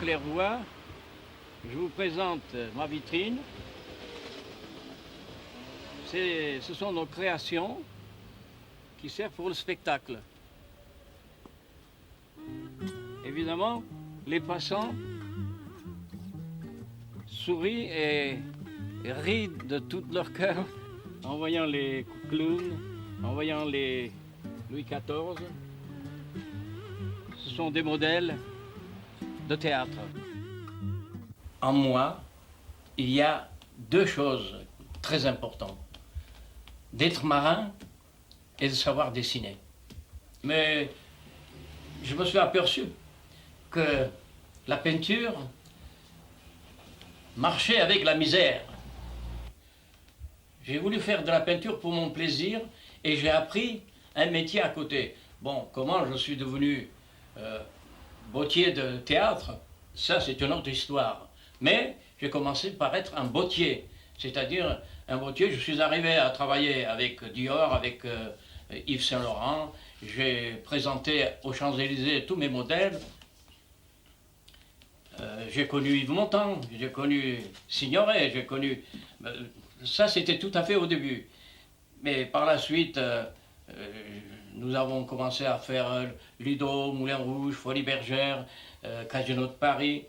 Clairvoy, je vous présente ma vitrine. Ce sont nos créations qui servent pour le spectacle. Évidemment, les passants sourient et rient de tout leur cœur en voyant les clowns, en voyant les Louis XIV. Ce sont des modèles de théâtre. En moi, il y a deux choses très importantes. D'être marin et de savoir dessiner. Mais je me suis aperçu que la peinture marchait avec la misère. J'ai voulu faire de la peinture pour mon plaisir et j'ai appris un métier à côté. Bon, comment je suis devenu bottier de théâtre, ça c'est une autre histoire. Mais j'ai commencé par être un bottier, c'est-à-dire un bottier, je suis arrivé à travailler avec Dior, avec Yves Saint Laurent, j'ai présenté aux Champs-Élysées tous mes modèles. J'ai connu Yves Montand, j'ai connu Signoret, j'ai connu... ça c'était tout à fait au début. Mais par la suite, nous avons commencé à faire Lido, Moulin Rouge, Folies Bergère, Casino de Paris.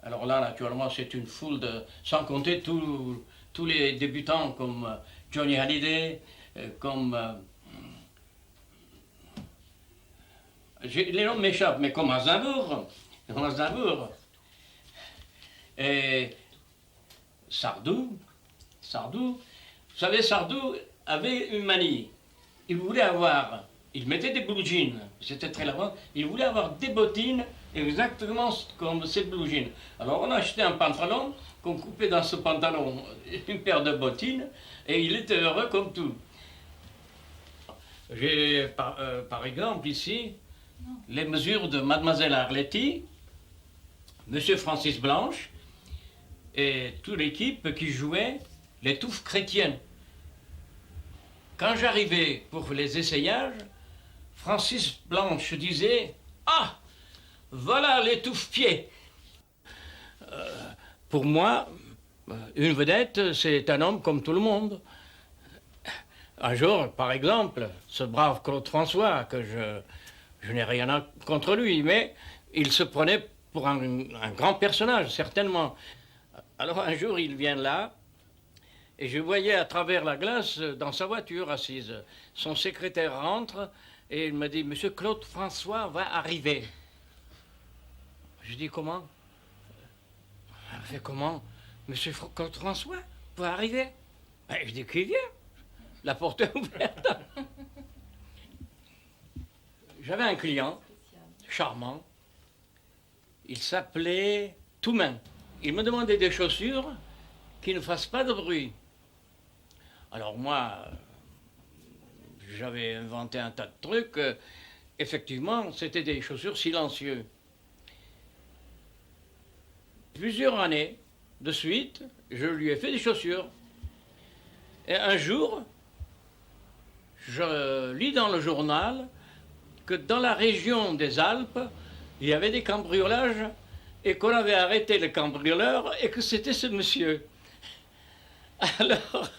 Alors là, naturellement, c'est une foule de... Sans compter tous les débutants comme Johnny Hallyday, comme... les noms m'échappent, mais comme Aznavour. Et Sardou. Vous savez, Sardou avait une manie. Il mettait des blue jeans, c'était très lavant, il voulait avoir des bottines exactement comme ces blue jeans. Alors on a acheté un pantalon, qu'on coupait dans ce pantalon une paire de bottines, et il était heureux comme tout. J'ai par exemple ici les mesures de Mademoiselle Arletty, Monsieur Francis Blanche, et toute l'équipe qui jouait les touffes chrétiennes. Quand j'arrivais pour les essayages, Francis Blanche disait « Ah, voilà les touffes-pieds !» Pour moi, une vedette, c'est un homme comme tout le monde. Un jour, par exemple, ce brave Claude François, que je n'ai rien contre lui, mais il se prenait pour un grand personnage, certainement. Alors un jour, il vient là, et je voyais à travers la glace, dans sa voiture assise, son secrétaire rentre, et il me dit « Monsieur Claude François va arriver ». Je dis « Comment ?» Elle fait « Comment Monsieur Claude François va arriver ?» Je dis « Qui vient ? La porte est ouverte. » J'avais un client, charmant, il s'appelait Toumain. Il me demandait des chaussures qui ne fassent pas de bruit. Alors moi, j'avais inventé un tas de trucs. Effectivement, c'était des chaussures silencieuses. Plusieurs années de suite, je lui ai fait des chaussures. Et un jour, je lis dans le journal que dans la région des Alpes, il y avait des cambriolages et qu'on avait arrêté le cambrioleur et que c'était ce monsieur. Alors,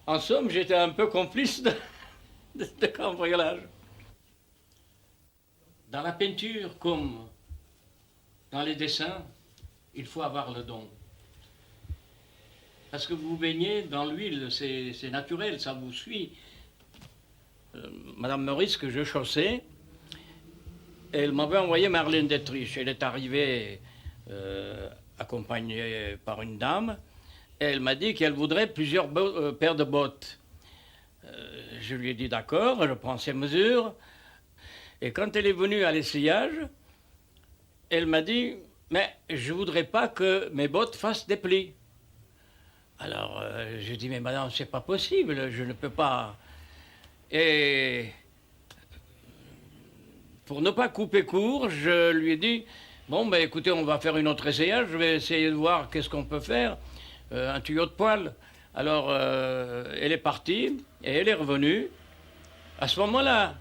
en somme, j'étais un peu complice de cambriolage. Dans la peinture, comme dans les dessins, il faut avoir le don. Parce que vous baignez dans l'huile, c'est naturel, ça vous suit. Madame Meurice, que je chaussais, elle m'avait envoyé Marlène Dietrich. Elle est arrivée accompagnée par une dame. Et elle m'a dit qu'elle voudrait plusieurs paires de bottes. Je lui ai dit d'accord, je prends ses mesures. Et quand elle est venue à l'essayage, elle m'a dit « Mais je ne voudrais pas que mes bottes fassent des plis. » Alors, je dis « Mais madame, c'est pas possible, je ne peux pas. » Et pour ne pas couper court, je lui ai dit « Bon, ben écoutez, on va faire une autre essayage, je vais essayer de voir qu'est-ce qu'on peut faire. Un tuyau de poêle. » Alors, elle est partie et elle est revenue. À ce moment-là,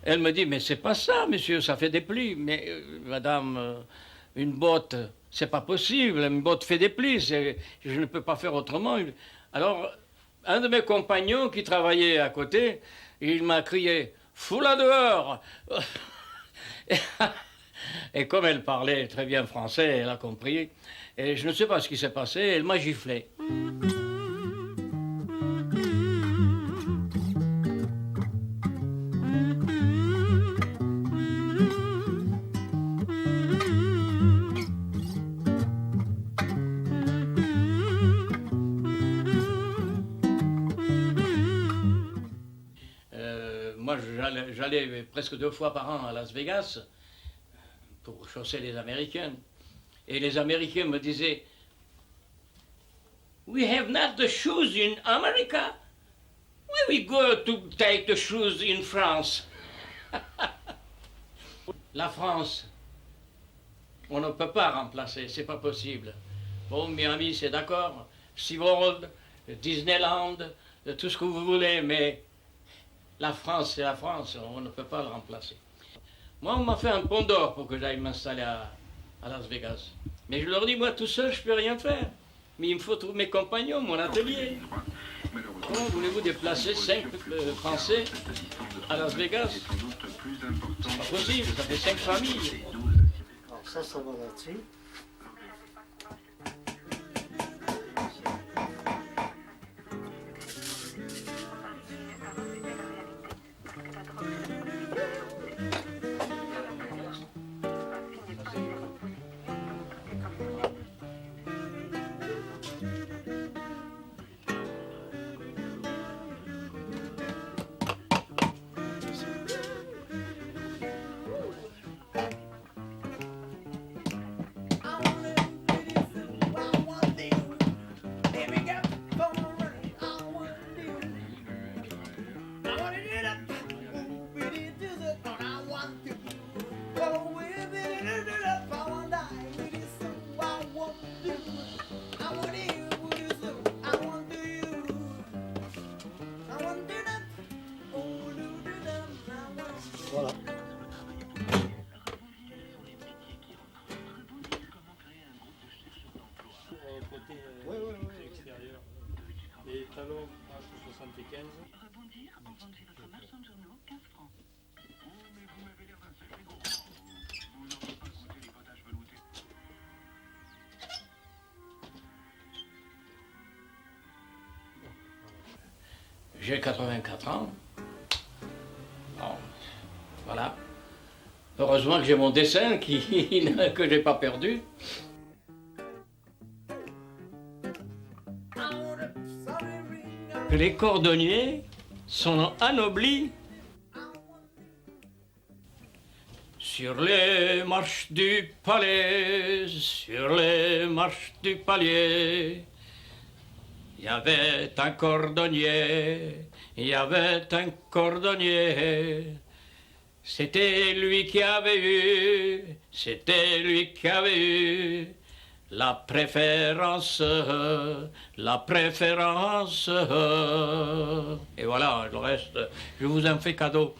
Elle me dit, mais c'est pas ça, monsieur, ça fait des plis. Mais madame, une botte, c'est pas possible, une botte fait des plis, je ne peux pas faire autrement. Alors, un de mes compagnons qui travaillait à côté, il m'a crié, fous-la dehors. Et comme elle parlait très bien français, elle a compris. Et je ne sais pas ce qui s'est passé, elle m'a giflé. Moi, j'allais presque 2 fois par an à Las Vegas pour chausser les Américains. Et les Américains me disaient, "We have not the shoes in America. Where we go to take the shoes in France?" La France, on ne peut pas remplacer, c'est pas possible. Bon, Miami, c'est d'accord, SeaWorld, Disneyland, tout ce que vous voulez, mais la France, c'est la France, on ne peut pas le remplacer. Moi, on m'a fait un pont d'or pour que j'aille m'installer à Las Vegas. Mais je leur dis, moi, tout seul, je ne peux rien faire. Mais il me faut trouver mes compagnons, mon atelier. Comment voulez-vous déplacer 5 Français à Las Vegas? C'est pas possible, ça fait 5 familles. Alors ça va là-dessus. Voilà. Côté extérieur. Les talons H75. Rebondir en vente chez votre marchand de journaux, 15 francs. Oh, mais vous m'avez l'air d'un sacré gros. Vous n'auriez pas goûté les potages veloutés? J'ai 84 ans. Bon, voilà. Heureusement que j'ai mon dessin que je n'ai pas perdu. Les cordonniers sont anoblis. Sur les marches du palais, sur les marches du palier, il y avait un cordonnier, il y avait un cordonnier. C'était lui qui avait eu, c'était lui qui avait eu la préférence, la préférence. Et voilà, le reste, je vous en fais cadeau.